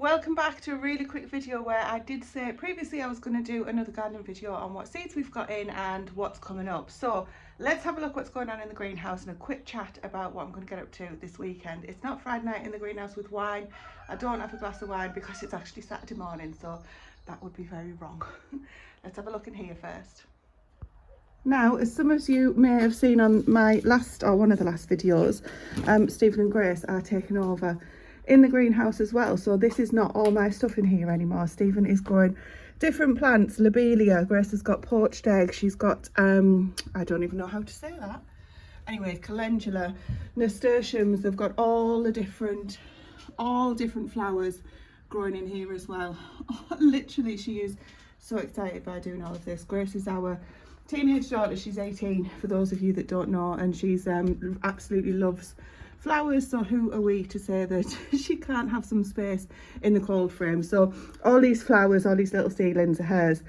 welcome back to a really quick video where I did say previously I was going to do another gardening video on what seeds we've got in and what's coming up. So let's have a look what's going on in the greenhouse and a quick chat about what I'm going to get up to this weekend. It's not Friday night in the greenhouse with wine. I don't have a glass of wine because it's actually Saturday morning, so that would be very wrong. Let's have a look in here first. Now, as some of you may have seen on my last or one of the last videos, Stephen and Grace are taking over in the greenhouse as well, so this is not all my stuff in here anymore. Stephen is growing different plants, lobelia. Grace has got poached egg, she's got I don't even know how to say that, anyway, calendula, nasturtiums. They've got all different flowers growing in here as well. Literally, she is so excited by doing all of this. Grace is our teenage daughter, she's 18 for those of you that don't know, and she's absolutely loves flowers, so who are we to say that she can't have some space in the cold frame. So all these flowers, all these little seedlings are hers.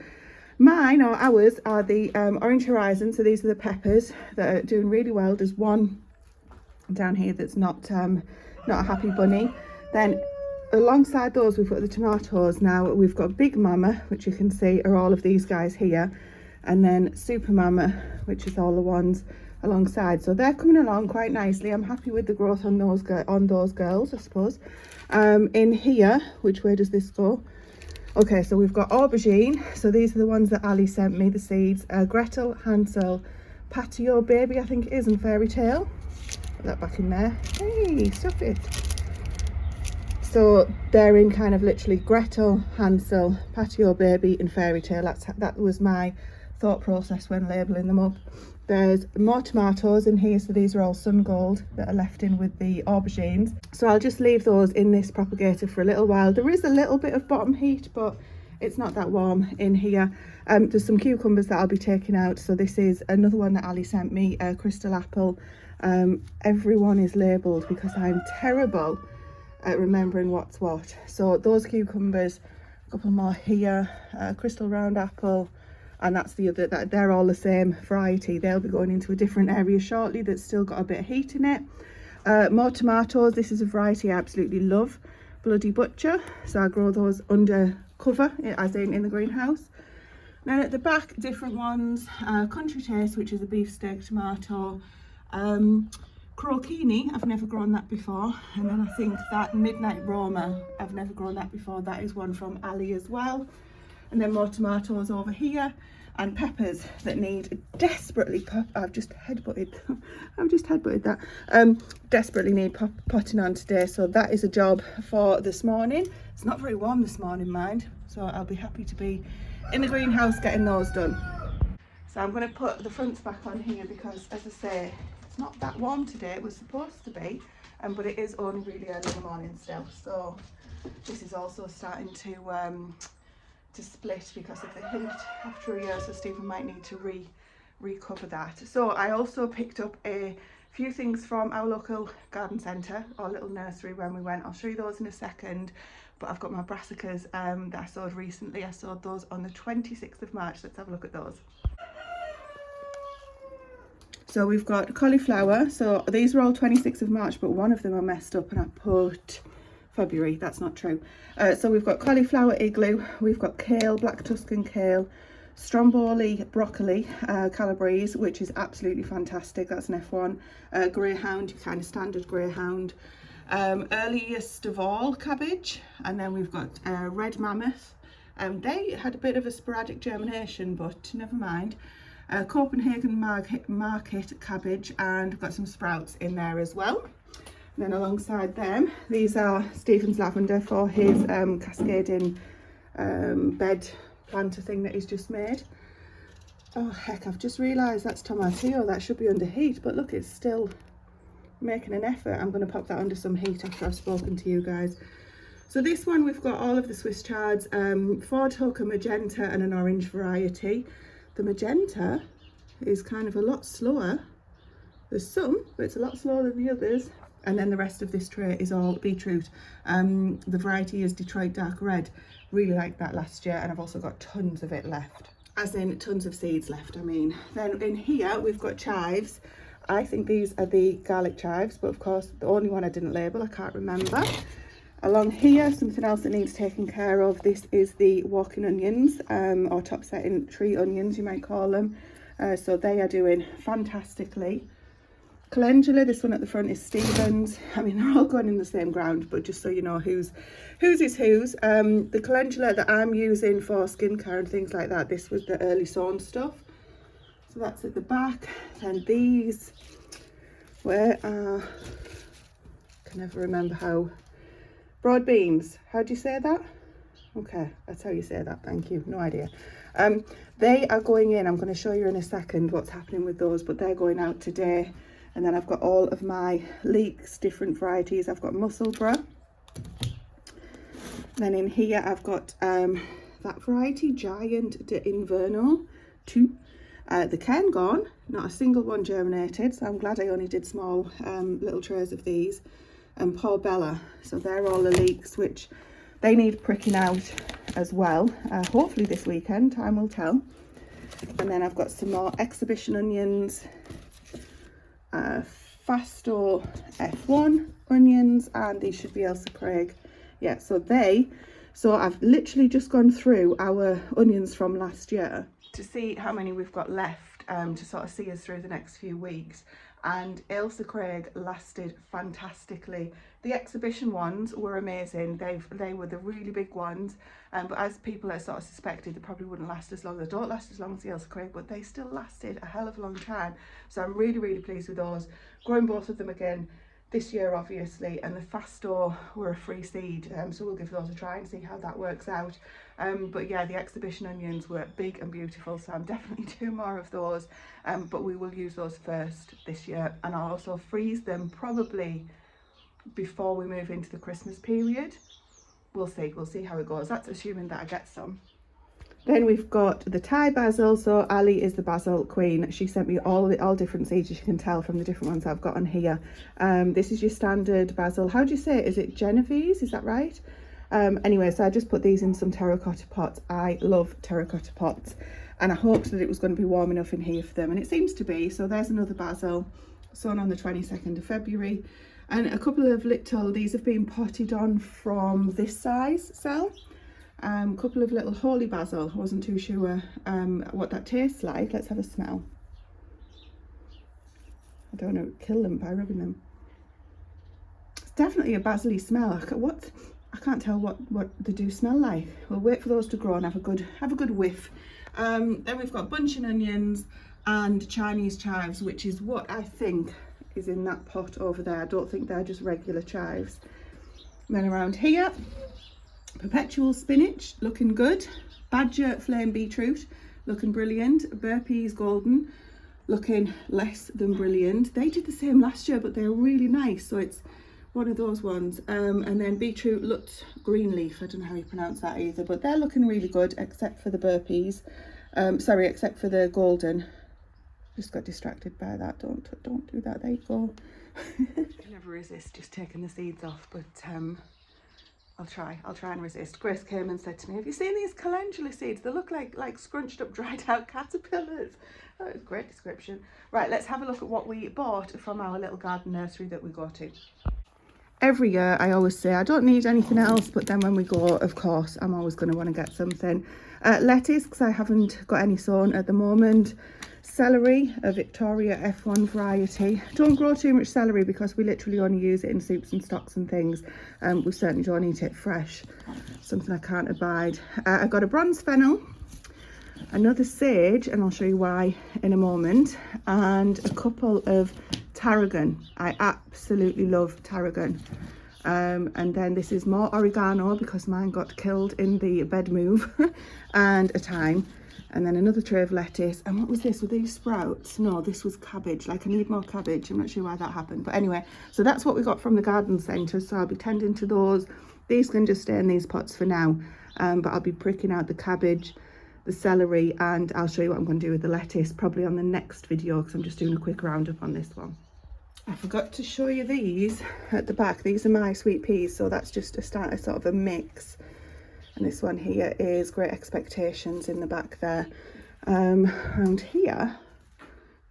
Mine, or ours, are the orange horizon. So these are the peppers that are doing really well. There's one down here that's not a happy bunny. Then alongside those we've got the tomatoes. Now we've got Big Mama, which you can see are all of these guys here, and then Super Mama, which is all the ones alongside. So they're coming along quite nicely. I'm happy with the growth on those girls, I suppose. In here, which way does this go? Okay, so we've got aubergine. So these are the ones that Ali sent me, the seeds. Gretel, Hansel, Patio Baby, I think it is, and Fairy Tale. Put that back in there. Hey, stuff it. So they're in kind of literally Gretel, Hansel, Patio Baby and Fairy Tale. That was my thought process when labelling them up. There's more tomatoes in here, so these are all sun gold that are left in with the aubergines. So I'll just leave those in this propagator for a little while. There is a little bit of bottom heat, but it's not that warm in here. There's some cucumbers that I'll be taking out. So this is another one that Ali sent me, crystal apple. Everyone is labelled because I'm terrible at remembering what's what. So those cucumbers, a couple more here, crystal round apple, and that's the other, they're all the same variety. They'll be going into a different area shortly that's still got a bit of heat in it. More tomatoes. This is a variety I absolutely love, Bloody Butcher. So I grow those under cover, as in the greenhouse. Then at the back, different ones. Country Taste, which is a beefsteak tomato. Crocchini, I've never grown that before. And then I think that Midnight Roma, I've never grown that before. That is one from Ali as well. And then more tomatoes over here, and peppers that need desperately I've just headbutted that. Desperately need potting on today, so that is a job for this morning. It's not very warm this morning, mind, so I'll be happy to be in the greenhouse getting those done. So I'm going to put the fronts back on here because, as I say, it's not that warm today. It was supposed to be, but it is only really early in the morning still. So this is also starting to split because of the heat after a year, so Stephen might need to recover that. So I also picked up a few things from our local garden centre or little nursery when we went. I'll show you those in a second, but I've got my brassicas that I sowed recently. I sowed those on the 26th of March. Let's have a look at those. So we've got cauliflower. So these are all 26th of March, but one of them are messed up and I put February. That's not true. So we've got cauliflower igloo, we've got kale, black Tuscan kale, stromboli broccoli, calabrese, which is absolutely fantastic. That's an F1. Greyhound, kind of standard greyhound. Earliest of all, cabbage, and then we've got red mammoth. They had a bit of a sporadic germination, but never mind. Copenhagen market cabbage, and we've got some sprouts in there as well. Then alongside them, these are Stephen's lavender for his cascading bed planter thing that he's just made. Oh heck, I've just realised that's tomatillo. That should be under heat, but look, it's still making an effort. I'm going to pop that under some heat after I've spoken to you guys. So this one, we've got all of the Swiss chards, Ford Hook, a magenta and an orange variety. The magenta is kind of a lot slower. There's some, but it's a lot slower than the others. And then the rest of this tray is all beetroot. The variety is Detroit Dark Red. Really liked that last year, and I've also got tons of it left. As in tons of seeds left, I mean. Then in here we've got chives. I think these are the garlic chives, but of course the only one I didn't label, I can't remember. Along here, something else that needs taking care of. This is the walking onions, or top setting tree onions, you might call them. So they are doing fantastically. Calendula, this one at the front is Stevens. I mean, they're all going in the same ground, but just so you know whose is whose. The calendula that I'm using for skincare and things like that, this was the early sown stuff. So that's at the back. And these, where are, I can never remember how, broad beans, how do you say that? Okay, that's how you say that, thank you, no idea. They are going in, I'm going to show you in a second what's happening with those, but they're going out today. And then I've got all of my leeks, different varieties. I've got Musselburgh. Then in here I've got that variety, Giant de Inverno 2. The Cairngorm, not a single one germinated, so I'm glad I only did small little trays of these. And Paul Bella, so they're all the leeks, which they need pricking out as well. Hopefully this weekend, time will tell. And then I've got some more exhibition onions. Fasto F1 onions, and these should be Elsa Craig. Yeah, so I've literally just gone through our onions from last year to see how many we've got left, to sort of see us through the next few weeks. And Ailsa Craig lasted fantastically. The exhibition ones were amazing. They were the really big ones, but as people have sort of suspected, they probably wouldn't last as long. They don't last as long as the Ailsa Craig, but they still lasted a hell of a long time. So I'm really, really pleased with those. Growing both of them again this year, obviously, and the Fasto were a free seed, so we'll give those a try and see how that works out. But yeah, the exhibition onions were big and beautiful, so I'm definitely doing more of those, but we will use those first this year, and I'll also freeze them probably before we move into the Christmas period. We'll see how it goes. That's assuming that I get some. Then we've got the Thai basil. So Ali is the basil queen. She sent me all different seeds, as you can tell from the different ones I've got on here. This is your standard basil. How do you say it? Is it Genovese? Is that right? Anyway, so I just put these in some terracotta pots. I love terracotta pots, and I hoped that it was going to be warm enough in here for them, and it seems to be. So there's another basil sown on the 22nd of February. And a couple of little, these have been potted on from this size cell. A couple of little holy basil. I wasn't too sure what that tastes like. Let's have a smell. I don't know, kill them by rubbing them. It's definitely a basil-y smell. I can't tell what they do smell like. We'll wait for those to grow and have a good whiff. Then we've got bunching onions and Chinese chives, which is what I think is in that pot over there. I don't think they're just regular chives. And then around here, perpetual spinach, looking good. Badger flame beetroot, looking brilliant. Burpees golden, looking less than brilliant. They did the same last year, but they're really nice, so it's one of those ones. And then beetroot Lutz green leaf, I don't know how you pronounce that either, but they're looking really good, except for the burpees. Sorry, except for the golden. Just got distracted by that. Don't do that. There you go. I can never resist just taking the seeds off, but I'll try and resist. Grace came and said to me, have you seen these calendula seeds? They look like scrunched up, dried out caterpillars. That was a great description. Right, let's have a look at what we bought from our little garden nursery that we go to. Every year I always say I don't need anything else, but then when we go, of course, I'm always going to want to get something. Lettuce, because I haven't got any sown at the moment. Celery, a Victoria F1 variety. Don't grow too much celery because we literally only use it in soups and stocks and things. We certainly don't eat it fresh. Something I can't abide. I got a bronze fennel, another sage, and I'll show you why in a moment, and a couple of tarragon. I absolutely love tarragon. And then this is more oregano because mine got killed in the bed move, and a thyme. And then another tray of lettuce. And what was this? Were these sprouts? No, this was cabbage. Like, I need more cabbage. I'm not sure why that happened. But anyway, so that's what we got from the garden centre. So I'll be tending to those. These can just stay in these pots for now. But I'll be pricking out the cabbage, the celery, and I'll show you what I'm going to do with the lettuce probably on the next video, because I'm just doing a quick roundup on this one. I forgot to show you these at the back. These are my sweet peas. So that's just a sort of a mix. And this one here is Great Expectations in the back there. Around here,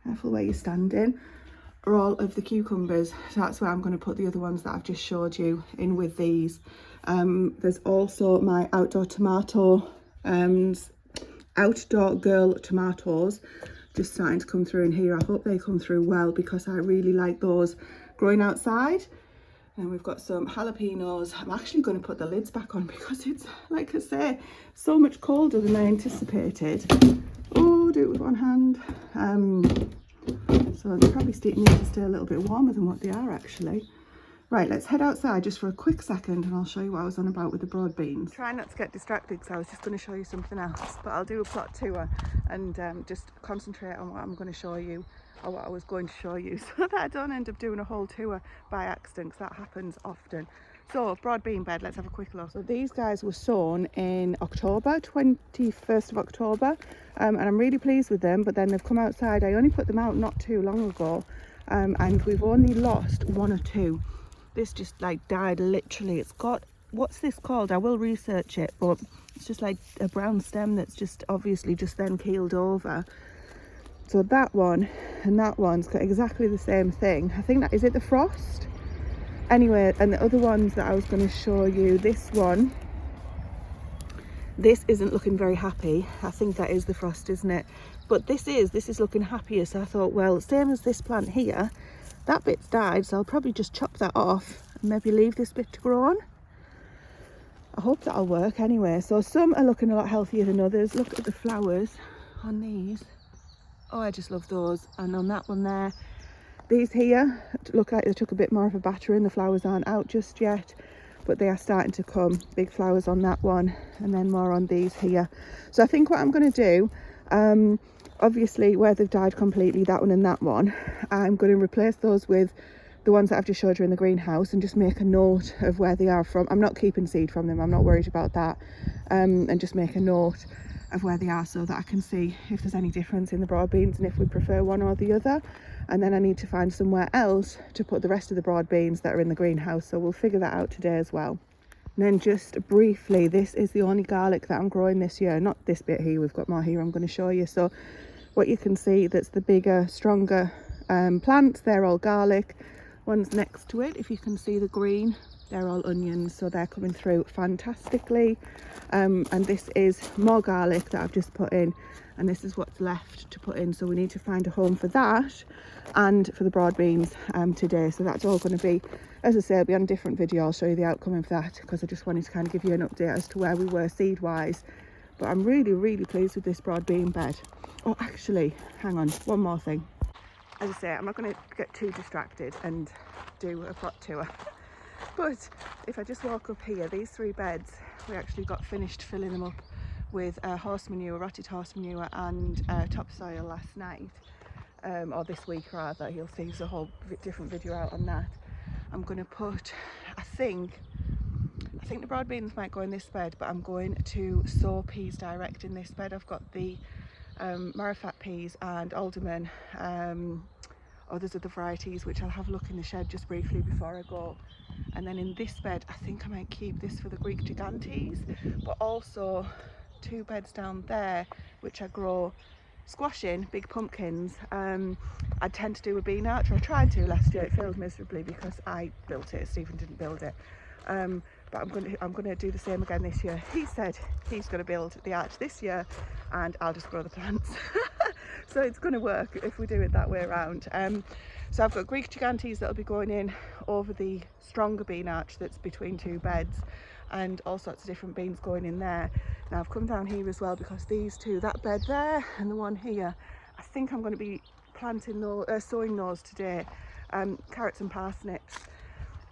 careful where you're standing, are all of the cucumbers. So that's where I'm going to put the other ones that I've just showed you in with these. There's also my outdoor tomato, outdoor girl tomatoes just starting to come through in here. I hope they come through well because I really like those growing outside. And we've got some jalapenos. I'm actually going to put the lids back on because it's, like I say, so much colder than I anticipated. Oh, do it with one hand. So they probably need to stay a little bit warmer than what they are actually. Right, let's head outside just for a quick second and I'll show you what I was on about with the broad beans. Try not to get distracted because I was just going to show you something else, but I'll do a plot tour and just concentrate on what I'm going to show you, or what I was going to show you, so that I don't end up doing a whole tour by accident, because that happens often. So, broad bean bed, let's have a quick look. So these guys were sown in October, 21st of October, and I'm really pleased with them, but then they've come outside. I only put them out not too long ago, and we've only lost one or two. This just like died literally. It's got, what's this called? I will research it, but it's just like a brown stem that's just obviously just then keeled over. So that one and that one's got exactly the same thing. I think that, is it the frost? Anyway, and the other ones that I was going to show you, this one, this isn't looking very happy. I think that is the frost, isn't it? But this is looking happier. So I thought, well, same as this plant here, that bit's died, so I'll probably just chop that off and maybe leave this bit to grow on. I hope that'll work anyway. So some are looking a lot healthier than others. Look at the flowers on these. Oh, I just love those. And on that one there, these here look like they took a bit more of a battering. The flowers aren't out just yet, but they are starting to come. Big flowers on that one, and then more on these here. So I think what I'm going to do, obviously where they've died completely, that one and that one, I'm going to replace those with the ones that I've just showed you in the greenhouse and just make a note of where they are from. I'm not keeping seed from them, I'm not worried about that, and just make a note of where they are so that I can see if there's any difference in the broad beans and if we prefer one or the other. And then I need to find somewhere else to put the rest of the broad beans that are in the greenhouse, so we'll figure that out today as well. And then just briefly, this is the only garlic that I'm growing this year. Not this bit here, we've got more here I'm going to show you. So what you can see, that's the bigger, stronger plants, they're all garlic. Ones next to it, if you can see the green, they're all onions, so they're coming through fantastically. And this is more garlic that I've just put in, and this is what's left to put in, so we need to find a home for that and for the broad beans today. So that's all going to be, as I say, it'll be on a different video. I'll show you the outcome of that because I just wanted to kind of give you an update as to where we were seed wise. But I'm really pleased with this broad bean bed. Oh, actually, hang on, one more thing. As I say, I'm not going to get too distracted and do a plot tour. But if I just walk up here, these three beds, we actually got finished filling them up with horse manure, rotted horse manure and topsoil last night, or this week rather. You'll see there's a whole different video out on that. I'm going to put, I think the broad beans might go in this bed, but I'm going to sow peas direct in this bed. I've got the marifat peas and alderman, others of the varieties, which I'll have a look in the shed just briefly before I go. And then in this bed, I think I might keep this for the Greek gigantes, but also two beds down there, which I grow squash in, big pumpkins. I tend to do a bean arch. I tried to last year, it failed miserably because I built it, Stephen didn't build it. But I'm gonna do the same again this year. He said he's gonna build the arch this year and I'll just grow the plants. So it's gonna work if we do it that way around. So I've got Greek gigantes that'll be going in over the stronger bean arch that's between two beds, and all sorts of different beans going in there. Now I've come down here as well because these two, that bed there and the one here, I think I'm going to be planting those, sowing those today. Carrots and parsnips,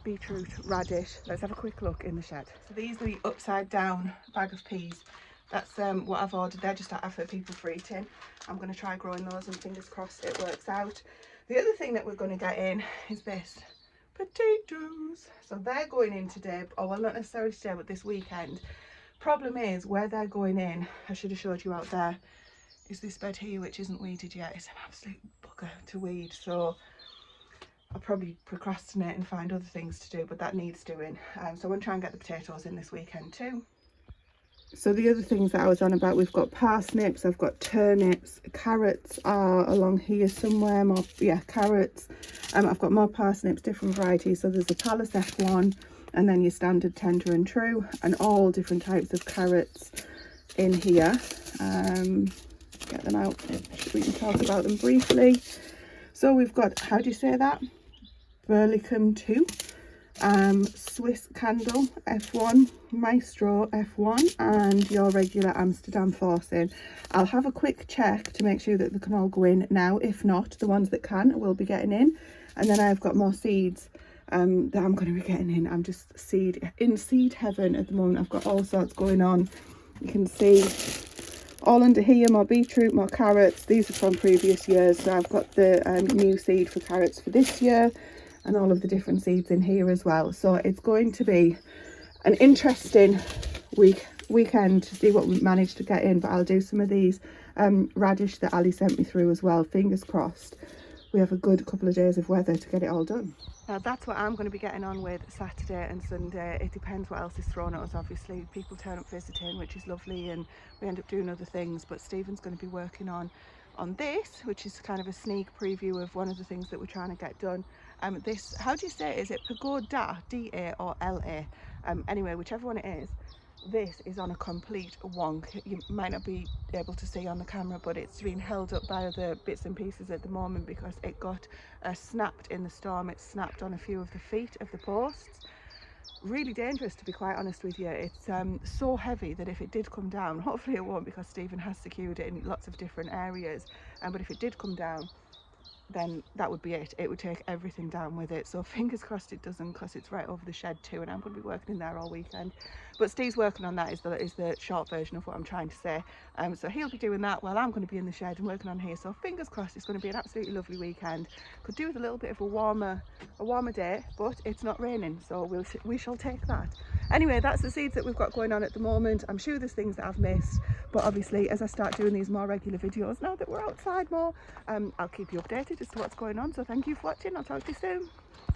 beetroot, radish. Let's have a quick look in the shed. So these are the upside down bag of peas. That's what I've ordered. They're just out for people for eating. I'm going to try growing those and fingers crossed it works out. The other thing that we're going to get in is this, potatoes. So they're going in today, or well, not necessarily today, but this weekend. Problem is, where they're going in, I should have showed you out there, is this bed here, which isn't weeded yet. It's an absolute bugger to weed, so I'll probably procrastinate and find other things to do, but that needs doing. So I'm going to try and get the potatoes in this weekend too. So the other things that I was on about, we've got parsnips, I've got turnips, carrots are along here somewhere, more, yeah, carrots. I've got more parsnips, different varieties. So there's a Palace F1 and then your standard tender and true, and all different types of carrots in here. Get them out, we can talk about them briefly. So we've got, how do you say that? Burlicum 2. Swiss Candle F1, Maestro F1, and your regular Amsterdam Forcing. I'll have a quick check to make sure that they can all go in now. If not, the ones that can will be getting in. And then I've got more seeds that I'm going to be getting in. I'm just in seed heaven at the moment. I've got all sorts going on. You can see all under here, more beetroot, more carrots. These are from previous years, so I've got the new seed for carrots for this year, and all of the different seeds in here as well. So it's going to be an interesting weekend to see what we managed to get in. But I'll do some of these radish that Ali sent me through as well. Fingers crossed we have a good couple of days of weather to get it all done. Now that's what I'm going to be getting on with Saturday and Sunday. It depends what else is thrown at us. Obviously people turn up visiting, which is lovely, and we end up doing other things. But Stephen's going to be working on this, which is kind of a sneak preview of one of the things that we're trying to get done. This, how do you say it? Is it Pagoda, D-A or L-A? Anyway, whichever one it is, this is on a complete wonk. You might not be able to see on the camera, but it's been held up by other bits and pieces at the moment because it got snapped in the storm. It snapped on a few of the feet of the posts. Really dangerous, to be quite honest with you. It's so heavy that if it did come down, hopefully it won't because Stephen has secured it in lots of different areas, but if it did come down, then that would be it. It would take everything down with it. So fingers crossed it doesn't, because it's right over the shed too, and I'm going to be working in there all weekend. But Steve's working on that, is the short version of what I'm trying to say. So he'll be doing that while I'm going to be in the shed and working on here. So fingers crossed it's going to be an absolutely lovely weekend. Could do with a little bit of a warmer day, but it's not raining, so we shall take that. Anyway, that's the seeds that we've got going on at the moment. I'm sure there's things that I've missed, but obviously as I start doing these more regular videos, now that we're outside more, I'll keep you updated as to what's going on. So thank you for watching. I'll talk to you soon.